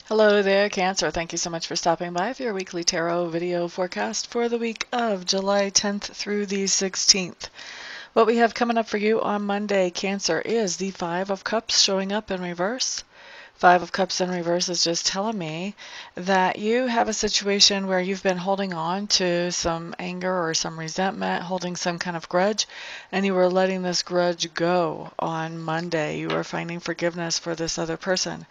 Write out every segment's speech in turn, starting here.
Hello there, Cancer. Thank you so much for stopping by for your weekly tarot video forecast for the week of July 10th through the 16th. What we have coming up for you on Monday, Cancer, is the Five of Cups showing up in reverse. Five of Cups in reverse is just telling me that you have a situation where you've been holding on to some anger or some resentment, holding some kind of grudge, and you were letting this grudge go on Monday. You were finding forgiveness for this other person.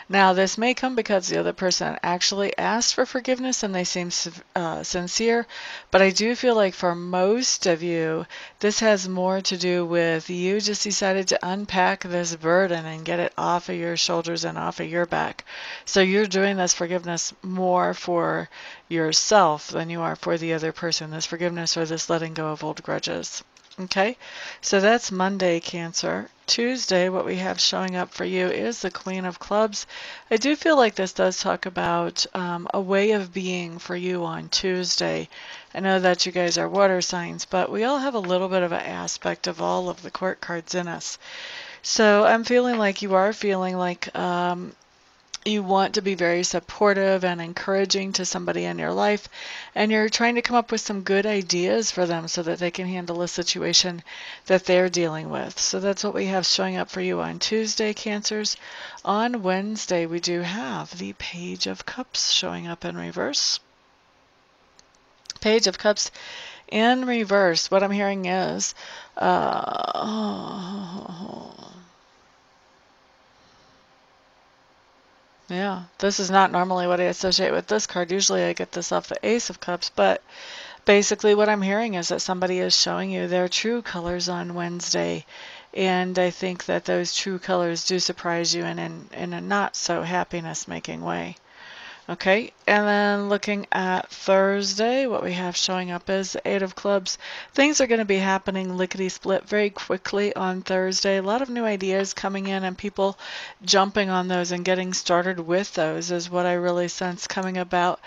Now, this may come because the other person actually asked for forgiveness and they seem sincere, but I do feel like for most of you, this has more to do with you just decided to unpack this burden and get it off of your shoulders and off of your back. So you're doing this forgiveness more for yourself than you are for the other person, this forgiveness or this letting go of old grudges. Okay, so that's Monday, Cancer. Tuesday, what we have showing up for you is the Queen of Clubs. I do feel like this does talk about a way of being for you on Tuesday. I know that you guys are water signs, but we all have a little bit of an aspect of all of the court cards in us. So I'm feeling like you are feeling like you want to be very supportive and encouraging to somebody in your life, and you're trying to come up with some good ideas for them so that they can handle a situation that they're dealing with. So that's what we have showing up for you on Tuesday, Cancers. On Wednesday, we do have the Page of Cups showing up in reverse. Page of Cups in reverse. What I'm hearing is yeah, this is not normally what I associate with this card. Usually I get this off the Ace of Cups, but basically what I'm hearing is that somebody is showing you their true colors on Wednesday. And I think that those true colors do surprise you in a not so happiness making way. Okay, and then looking at Thursday, what we have showing up is the Eight of Clubs. Things are going to be happening lickety-split very quickly on Thursday. A lot of new ideas coming in and people jumping on those and getting started with those is what I really sense coming about.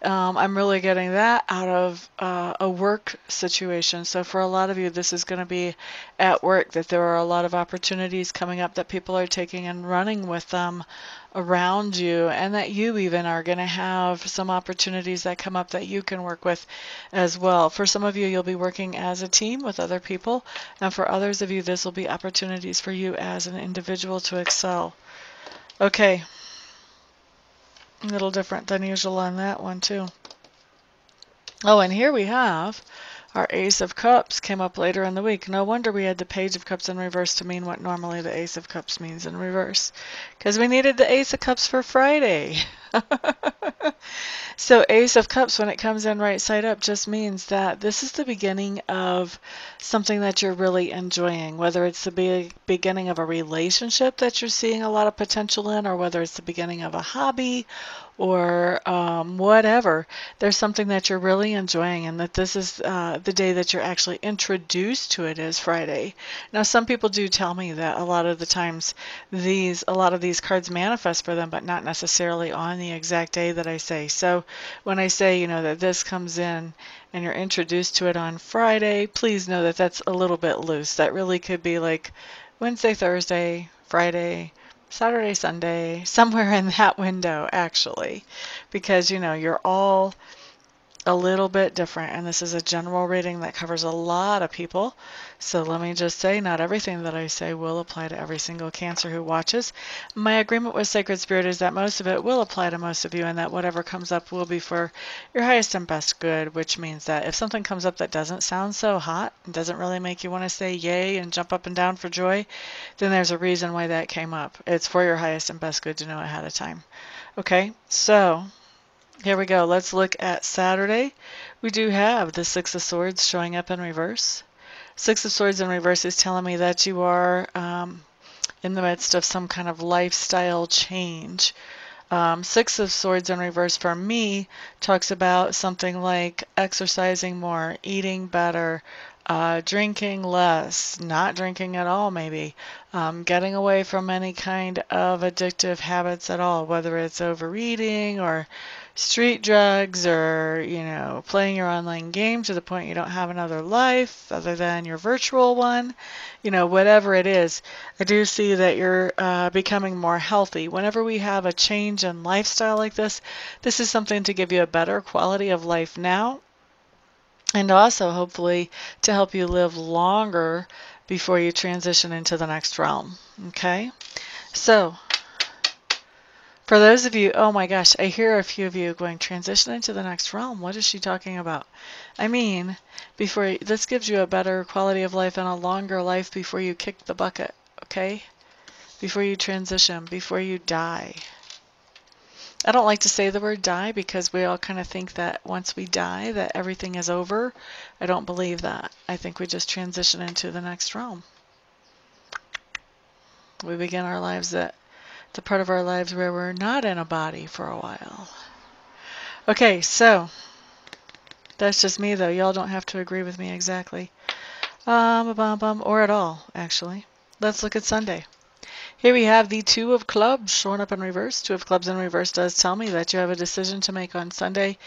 I'm really getting that out of a work situation. So for a lot of you, this is going to be at work, that there are a lot of opportunities coming up that people are taking and running with them around you, and that you even are going to have some opportunities that come up that you can work with as well. For some of you, you'll be working as a team with other people, and for others of you, this will be opportunities for you as an individual to excel. Okay, a little different than usual on that one too. Oh, and here we have our Ace of Cups came up later in the week. No wonder we had the Page of Cups in reverse to mean what normally the Ace of Cups means in reverse, because we needed the Ace of Cups for Friday. So Ace of Cups, when it comes in right side up, just means that this is the beginning of something that you're really enjoying, whether it's the beginning of a relationship that you're seeing a lot of potential in, or whether it's the beginning of a hobby or whatever. There's something that you're really enjoying, and that this is the day that you're actually introduced to it is Friday. Now, some people do tell me that a lot of the times a lot of these cards manifest for them, but not necessarily on the exact day that I say. So when I say, that this comes in and you're introduced to it on Friday, please know that that's a little bit loose. That really could be like Wednesday, Thursday, Friday, Saturday, Sunday, somewhere in that window, actually, because, you're all a little bit different, and this is a general reading that covers a lot of people. So let me just say, not everything that I say will apply to every single Cancer who watches. My agreement with Sacred Spirit is that most of it will apply to most of you, and that whatever comes up will be for your highest and best good, which means that if something comes up that doesn't sound so hot and doesn't really make you want to say yay and jump up and down for joy, then there's a reason why that came up. It's for your highest and best good to know ahead of time. Okay, so here we go. Let's look at Saturday. We do have the Six of Swords showing up in reverse. Six of Swords in reverse is telling me that you are in the midst of some kind of lifestyle change. Six of Swords in reverse for me talks about something like exercising more, eating better, drinking less, not drinking at all maybe, getting away from any kind of addictive habits at all, whether it's overeating or street drugs or, playing your online game to the point you don't have another life other than your virtual one, whatever it is. I do see that you're becoming more healthy. Whenever we have a change in lifestyle like this is something to give you a better quality of life now, and also hopefully to help you live longer before you transition into the next realm. Okay? So, for those of you, oh my gosh, I hear a few of you going, transition into the next realm. What is she talking about? I mean, this gives you a better quality of life and a longer life before you kick the bucket, okay? Before you transition, before you die. I don't like to say the word die because we all kind of think that once we die that everything is over. I don't believe that. I think we just transition into the next realm. We begin our lives at the part of our lives where we're not in a body for a while. Okay, so that's just me though. Y'all don't have to agree with me exactly. Or at all, actually. Let's look at Sunday. Here we have the Two of Clubs showing up in reverse. Two of Clubs in reverse does tell me that you have a decision to make on Sunday,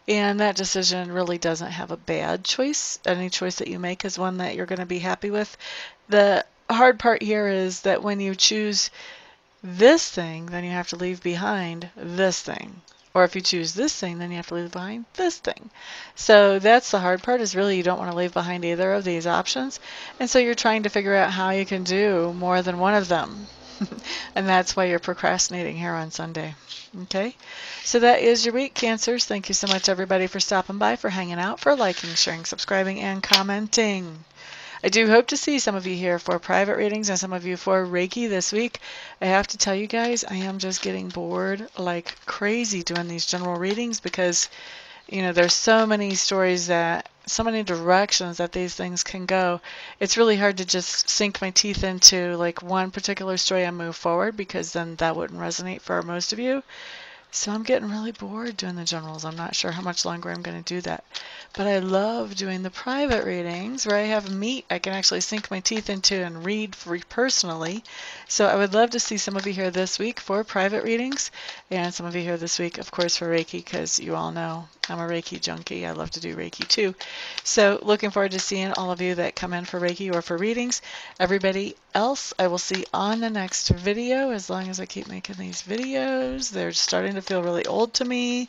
and that decision really doesn't have a bad choice. Any choice that you make is one that you're going to be happy with. The hard part here is that when you choose this thing, then you have to leave behind this thing. Or if you choose this thing, then you have to leave behind this thing. So that's the hard part, is really you don't want to leave behind either of these options. And so you're trying to figure out how you can do more than one of them. And that's why you're procrastinating here on Sunday. Okay? So that is your week, Cancers. Thank you so much, everybody, for stopping by, for hanging out, for liking, sharing, subscribing, and commenting. I do hope to see some of you here for private readings and some of you for Reiki this week. I have to tell you guys, I am just getting bored like crazy doing these general readings because, there's so many stories so many directions that these things can go. It's really hard to just sink my teeth into like one particular story and move forward, because then that wouldn't resonate for most of you. So I'm getting really bored doing the generals. I'm not sure how much longer I'm going to do that. But I love doing the private readings where I have meat I can actually sink my teeth into and read for personally. So I would love to see some of you here this week for private readings, and some of you here this week, of course, for Reiki, because you all know I'm a Reiki junkie. I love to do Reiki too. So looking forward to seeing all of you that come in for Reiki or for readings. Everybody else, I will see on the next video, as long as I keep making these videos. They're starting to feel really old to me.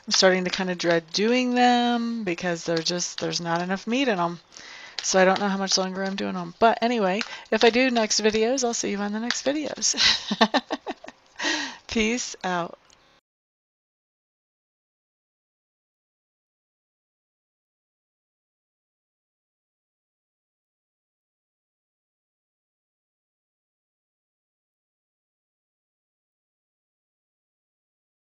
I'm starting to kind of dread doing them because there's not enough meat in them. So I don't know how much longer I'm doing them. But anyway, if I do next videos, I'll see you on the next videos. Peace out.